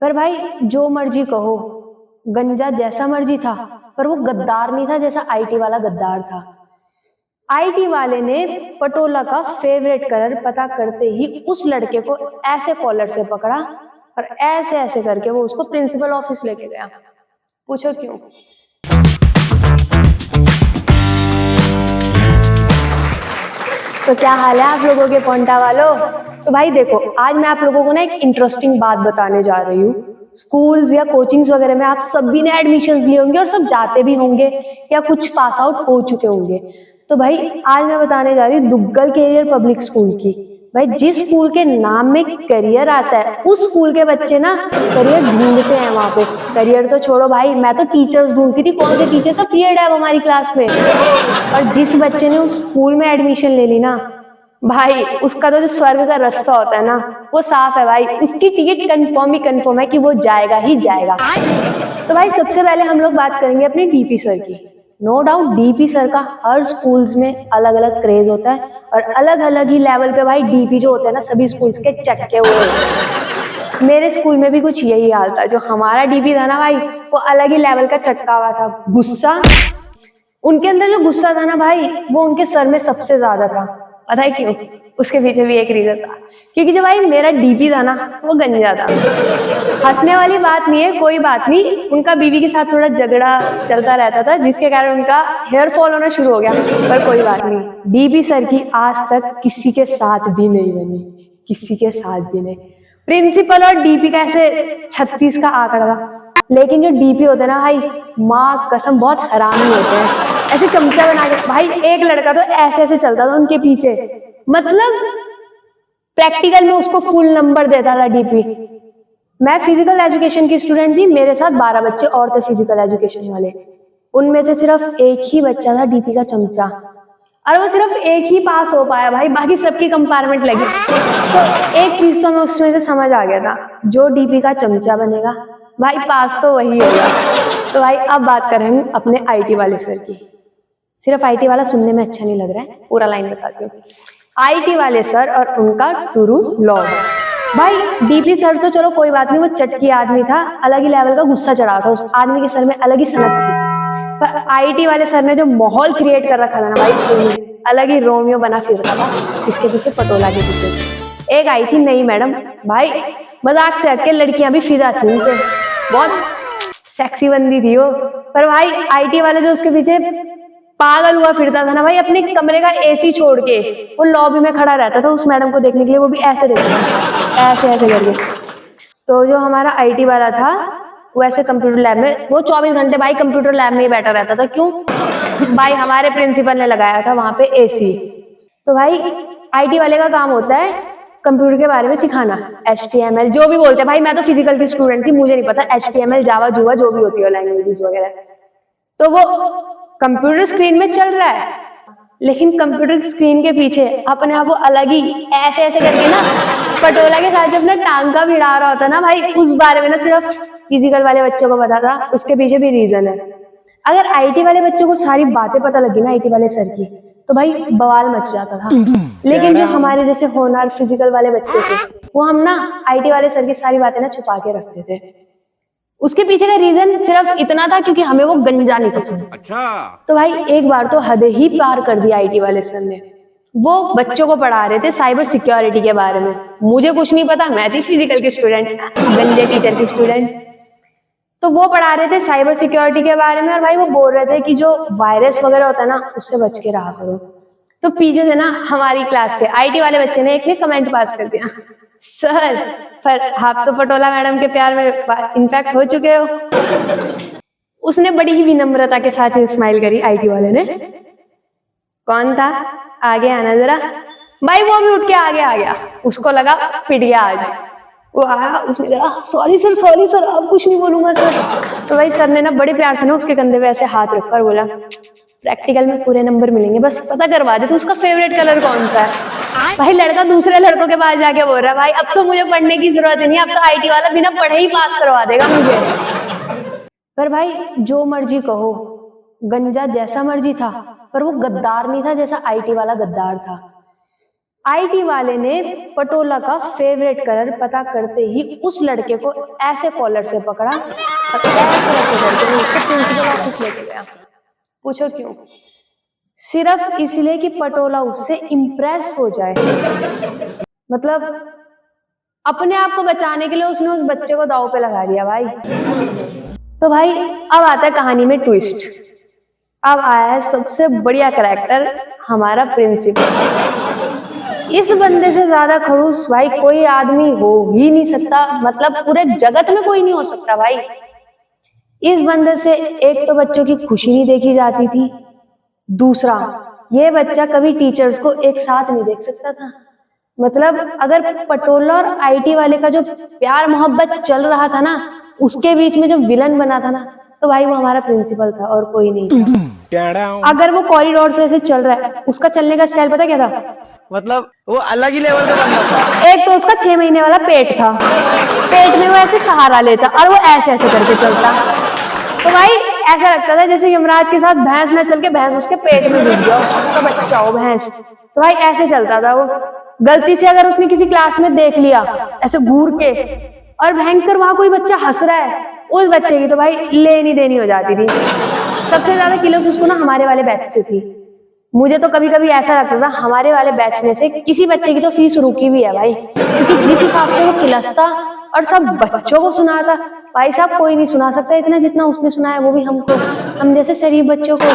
पर भाई जो मर्जी कहो, गंजा जैसा मर्जी था, पर वो गद्दार नहीं था जैसा आईटी वाला गद्दार था। आईटी वाले ने पटोला का फेवरेट कलर पता करते ही उस लड़के को ऐसे कॉलर से पकड़ा और ऐसे ऐसे करके वो उसको प्रिंसिपल ऑफिस लेके गया। पूछो क्यों? तो क्या हाल है आप लोगों के पोंटा वालों? तो भाई देखो, आज मैं आप लोगों को ना एक इंटरेस्टिंग बात बताने जा रही हूँ। स्कूल्स या कोचिंग्स वगैरह में आप सभी ने एडमिशन्स लिए होंगे और सब जाते भी होंगे या कुछ पास आउट हो चुके होंगे। तो भाई आज मैं बताने जा रही हूँ दुग्गल कैरियर पब्लिक स्कूल की। भाई जिस स्कूल के नाम में करियर आता है उस स्कूल के बच्चे ना करियर ढूंढते हैं वहां पे। करियर तो छोड़ो भाई, मैं तो टीचर्स ढूंढती थी, कौन से टीचर था पीरियड है हमारी क्लास में। और जिस बच्चे ने उस स्कूल में एडमिशन ले ली ना भाई, उसका तो जो स्वर्ग का रास्ता होता है ना वो साफ है भाई। उसकी टिकट कंफर्म है कि वो जाएगा ही जाएगा। तो भाई सबसे पहले हम लोग बात करेंगे अपने डीपी सर की। नो डाउट डीपी सर का हर स्कूल्स में अलग अलग क्रेज होता है और अलग अलग ही लेवल पे भाई डीपी जो होते हैं ना सभी स्कूल्स के चटके हुए होते हैं। मेरे स्कूल में भी कुछ यही हाल था। जो हमारा डीपी था ना भाई वो अलग ही लेवल का चटका हुआ था। गुस्सा, उनके अंदर जो गुस्सा था ना भाई वो उनके सर में सबसे ज्यादा था। पता है क्यों? उसके पीछे भी एक रीजन था, क्योंकि जो भाई मेरा डीपी था ना वो गंजा था। हंसने वाली बात नहीं है, कोई बात नहीं, उनका बीवी के साथ थोड़ा झगड़ा चलता रहता था जिसके कारण उनका हेयर फॉल होना शुरू हो गया। पर कोई बात नहीं, डीपी सर की आज तक किसी के साथ भी नहीं बनी, किसी के साथ भी नहीं। प्रिंसिपल और डीपी का ऐसे 36 का आंकड़ा था, लेकिन जो डीपी होते हैं ना भाई माँ कसम बहुत हरामी होते हैं। ऐसे चमचा बना के भाई एक लड़का तो ऐसे ऐसे चलता था उनके पीछे, मतलब प्रैक्टिकल में उसको फुल नंबर देता था डीपी। मैं फिजिकल एजुकेशन की स्टूडेंट थी, मेरे साथ 12 बच्चे और थे फिजिकल एजुकेशन वाले। उनमें से सिर्फ एक ही बच्चा था डीपी का चमचा, और वो सिर्फ एक ही पास हो पाया भाई, बाकी सबकी कंपार्टमेंट लगी। तो एक चीज तो हमें उसमें से समझ आ गया था, जो डीपी का चमचा बनेगा भाई पास तो वही होगा। तो भाई अब बात करें हम अपने आईटी वाले सर की। सिर्फ आईटी वाला सुनने में अच्छा नहीं लग रहा है, पूरा लाइन बताती हूँ। आईटी वाले सर और उनका टुरु लॉर्ड। भाई डीपी सर तो चलो कोई बात नहीं, वो चटकी आदमी था, अलग ही लेवल का गुस्सा चढ़ा था उस आदमी के सर में, अलग ही सनक थी। पर आईटी वाले सर ने जो माहौल क्रिएट कर रखा था ना भाई स्कूल में, अलग ही रोमियो बना फिरता था इसके पीछे, पटोला के पीछे। एक आई थी नई मैडम, भाई मजाक से हटके लड़कियां भी फिदा थी उनसे, बहुत सेक्सी बंदी थी वो। पर भाई आईटी वाले जो उसके पीछे पागल हुआ फिरता था ना भाई, अपने कमरे का एसी छोड़ के वो लॉबी में खड़ा रहता था उस मैडम को देखने के लिए, वो भी ऐसे देखता था, ऐसे ऐसे करके। तो जो हमारा आईटी वाला था वो ऐसे कंप्यूटर लैब में, वो 24 घंटे भाई कंप्यूटर लैब में ही बैठा रहता था। क्यों भाई? हमारे प्रिंसिपल ने लगाया था वहां पे एसी। तो भाई आईटी वाले का काम होता है कंप्यूटर के बारे में सिखाना, HTML जो भी बोलते हैं। भाई मैं तो फिजिकल की स्टूडेंट थी, मुझे नहीं पता HTML जावा जुवा जो भी होती है लैंग्वेजेस वगैरह। तो वो कंप्यूटर स्क्रीन में चल रहा है, लेकिन कंप्यूटर स्क्रीन के पीछे अपने आप वो अलग ही ऐसे ऐसे करके ना पटोला के साथ जो अपना टांका भिड़ा रहा होता ना भाई, उस बारे में ना सिर्फ फिजिकल वाले बच्चों को पता था। उसके पीछे भी रीजन है। अगर आईटी वाले बच्चों को सारी बातें पता लगी ना आईटी वाले सर की, तो भाई बवाल मच जाता था। लेकिन जो हमारे जैसे होनहार फिजिकल वाले बच्चे थे वो हम ना आईटी वाले सर की सारी बातें ना छुपा के रखते थे। उसके पीछे का रीजन सिर्फ इतना था क्योंकि हमें वो गंजा नहीं पसंद। अच्छा। तो भाई एक बार तो हद ही पार कर दी आईटी वाले सर ने। वो बच्चों को पढ़ा रहे थे साइबर सिक्योरिटी के बारे में। मुझे कुछ नहीं पता, मैं थी फिजिकल की स्टूडेंट, गंदे टीचर की स्टूडेंट। तो वो पढ़ा रहे थे साइबर सिक्योरिटी के बारे में, और भाई वो बोल रहे थे कि जो वायरस वगैरह होता है ना उससे बच के रहा करो। तो पीछे से ना हमारी क्लास के आईटी वाले बच्चे ने एक ने कमेंट पास कर दिया, सर पर आप तो पटोला मैडम के प्यार में इनफैक्ट हो चुके हो। उसने बड़ी ही विनम्रता के साथ ही स्माइल करी आईटी वाले ने। कौन था? आगे आना जरा। भाई वो भी उठ के आगे आ गया, उसको लगा पिट गया आज। वो आया, उसने कहा सॉरी सर अब कुछ नहीं बोलूंगा सर। तो भाई सर ने ना बड़े प्यार से ना उसके कंधे पे ऐसे हाथ रखकर बोला, प्रैक्टिकल में पूरे नंबर मिलेंगे, बस पता करवा दे तो उसका फेवरेट कलर कौन सा है। भाई लड़का दूसरे लड़कों के पास जाके बोल रहा है, भाई अब तो मुझे पढ़ने की जरूरत ही नहीं, अब तो आईटी वाला बिना पढ़े ही पास करवा देगा मुझे। पर भाई जो मर्जी कहो, गंजा जैसा मर्जी था, पर वो गद्दार नहीं था जैसा आईटी वाला गद्दार था। आईटी वाले ने पटोला का फेवरेट कलर पता करते ही उस लड़के को ऐसे कॉलर से पकड़ा और ऐसे ऐसे करके उसको प्रिंसिपल ऑफिस लेके गया। पूछो क्यों? सिर्फ इसलिए कि पटोला उससे इम्प्रेस हो जाए। मतलब अपने आप को बचाने के लिए उसने उस बच्चे को दांव पे लगा दिया भाई। तो भाई अब आता है कहानी में ट्विस्ट। अब आया है सबसे बढ़िया कैरेक्टर, हमारा प्रिंसिपल। इस बंदे से ज्यादा खड़ूस भाई कोई आदमी हो ही नहीं सकता, मतलब पूरे जगत में कोई नहीं हो सकता भाई। इस बंदे से एक तो बच्चों की खुशी नहीं देखी जाती थी, दूसरा ये बच्चा कभी टीचर्स को एक साथ नहीं देख सकता था। मतलब अगर पटोला और आईटी वाले का जो प्यार मोहब्बत चल रहा था ना, उसके बीच में जो विलन बना था ना, तो भाई वो हमारा प्रिंसिपल था और कोई नहीं था। अगर वो कॉरिडोर से ऐसे चल रहा है, उसका चलने का स्टाइल पता क्या था? मतलब वो अलग ही लेवल का बंदा था। एक तो उसका 6 महीने वाला पेट था, पेट में वो ऐसे सहारा लेता और वो ऐसे ऐसे करके चलता। तो भाई ऐसा लगता था जैसे यमराज के साथ भैंस न चल के भैंस उसके पेट में घुस गया, उसका बच्चा हो भैंस। तो भाई ऐसे चलता था वो। गलती से अगर उसने किसी क्लास में देख लिया ऐसे घूर के और भयंकर वहां कोई बच्चा हंस रहा है, उस बच्चे की तो भाई लेनी देनी हो जाती थी। सबसे ज्यादा किलोस उसको ना हमारे वाले बैच से थी। मुझे तो कभी कभी ऐसा लगता था हमारे वाले बैच में से किसी बच्चे की तो फीस रुकी भी है भाई, क्योंकि जिस हिसाब से वो खिलसता और सब बच्चों को सुनाता, भाई साहब कोई नहीं सुना सकता इतना जितना उसने सुनाया, वो भी हमको, हम जैसे शरीफ बच्चों को।